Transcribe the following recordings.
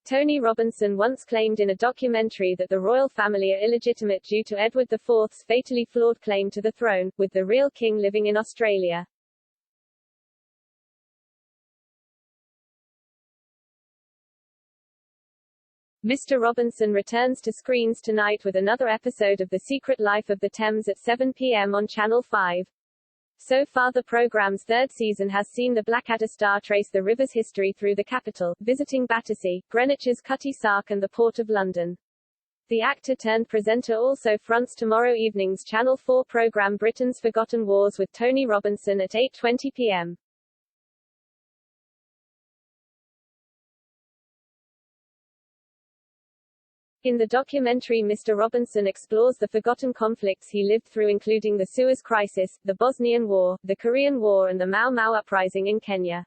Tony Robinson once claimed in a documentary that the royal family are illegitimate due to Edward IV's fatally flawed claim to the throne, with the real king living in Australia. Mr. Robinson returns to screens tonight with another episode of The Secret Life of the Thames at 7 p.m. on Channel 5. So far the programme's third season has seen the Blackadder star trace the river's history through the capital, visiting Battersea, Greenwich's Cutty Sark and the Port of London. The actor-turned-presenter also fronts tomorrow evening's Channel 4 programme Britain's Forgotten Wars with Tony Robinson at 8:20 p.m. In the documentary Mr. Robinson explores the forgotten conflicts he lived through including the Suez Crisis, the Bosnian War, the Korean War and the Mau Mau uprising in Kenya.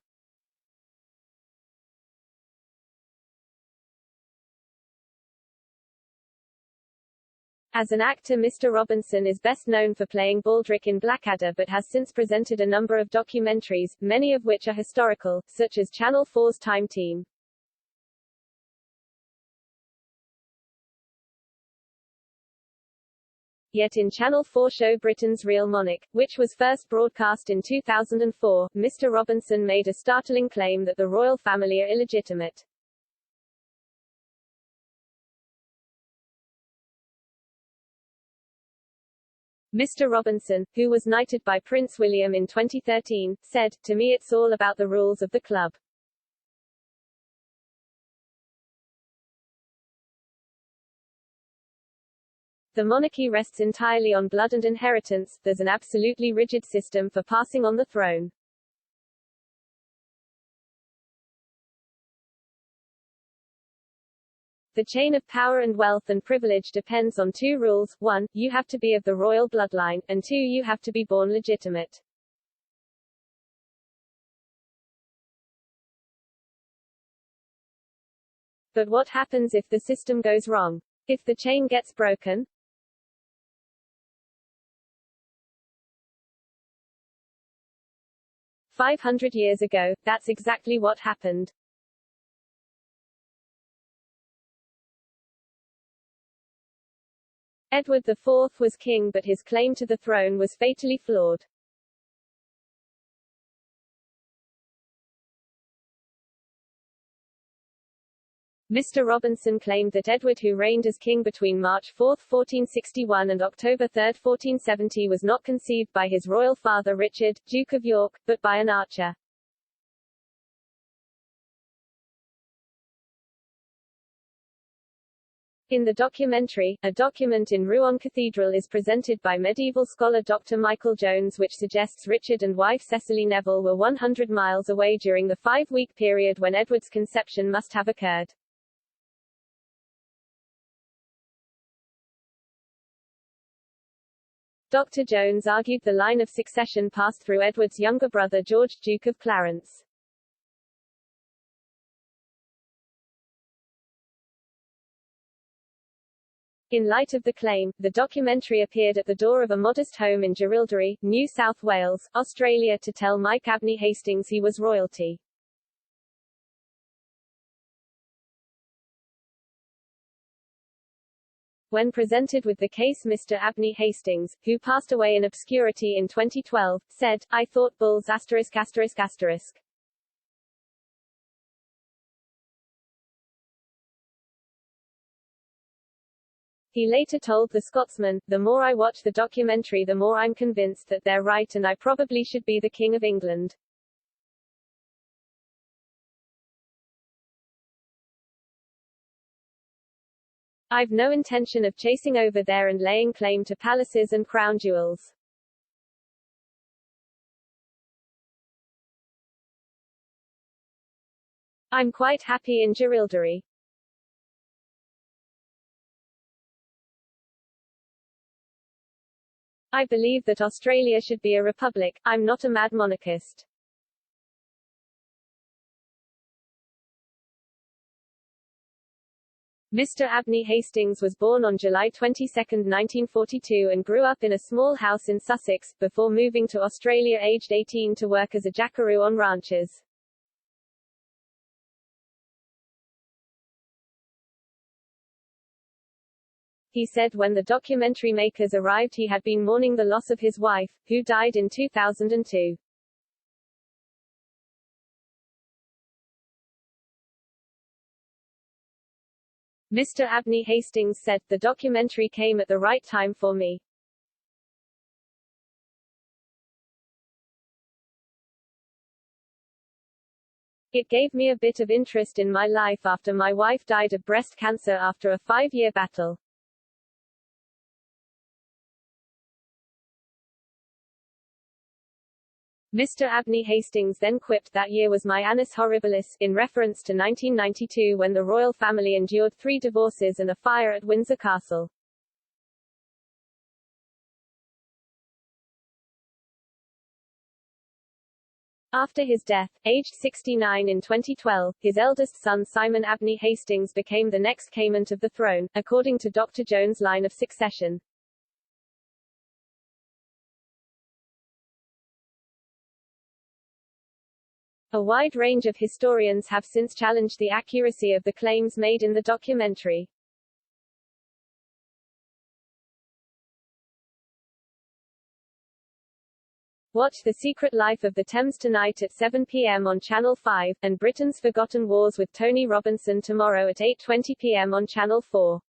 As an actor Mr. Robinson is best known for playing Baldric in Blackadder but has since presented a number of documentaries, many of which are historical, such as Channel 4's Time Team. Yet in Channel 4 show Britain's Real Monarch, which was first broadcast in 2004, Mr. Robinson made a startling claim that the royal family are illegitimate. Mr. Robinson, who was knighted by Prince William in 2013, said, "To me it's all about the rules of the club. The monarchy rests entirely on blood and inheritance, there's an absolutely rigid system for passing on the throne. The chain of power and wealth and privilege depends on two rules: 1, you have to be of the royal bloodline, and 2, you have to be born legitimate. But what happens if the system goes wrong? If the chain gets broken? 500 years ago, that's exactly what happened. Edward IV was king but his claim to the throne was fatally flawed. Mr. Robinson claimed that Edward, who reigned as king between March 4, 1461 and October 3, 1470, was not conceived by his royal father Richard, Duke of York, but by an archer. In the documentary, a document in Rouen Cathedral is presented by medieval scholar Dr. Michael Jones which suggests Richard and wife Cecily Neville were 100 miles away during the 5-week period when Edward's conception must have occurred. Dr. Jones argued the line of succession passed through Edward's younger brother George, Duke of Clarence. In light of the claim, the documentary appeared at the door of a modest home in Jerilderie, New South Wales, Australia to tell Mike Abney Hastings he was royalty. When presented with the case, Mr. Abney Hastings, who passed away in obscurity in 2012, said, "I thought bulls ********. He later told The Scotsman, "The more I watch the documentary the more I'm convinced that they're right and I probably should be the King of England." I've no intention of chasing over there and laying claim to palaces and crown jewels. I'm quite happy in Jerilderie. I believe that Australia should be a republic. I'm not a mad monarchist. Mr. Abney Hastings was born on July 22, 1942 and grew up in a small house in Sussex, before moving to Australia aged 18 to work as a jackaroo on ranches. He said when the documentary makers arrived he had been mourning the loss of his wife, who died in 2002. Mr. Abney Hastings said, "The documentary came at the right time for me. It gave me a bit of interest in my life after my wife died of breast cancer after a 5-year battle." Mr. Abney Hastings then quipped, "That year was my annus horribilis," in reference to 1992 when the royal family endured 3 divorces and a fire at Windsor Castle. After his death, aged 69 in 2012, his eldest son Simon Abney Hastings became the next claimant of the throne, according to Dr. Jones' line of succession. A wide range of historians have since challenged the accuracy of the claims made in the documentary. Watch The Secret Life of the Thames tonight at 7 p.m. on Channel 5, and Britain's Forgotten Wars with Tony Robinson tomorrow at 8:20 p.m. on Channel 4.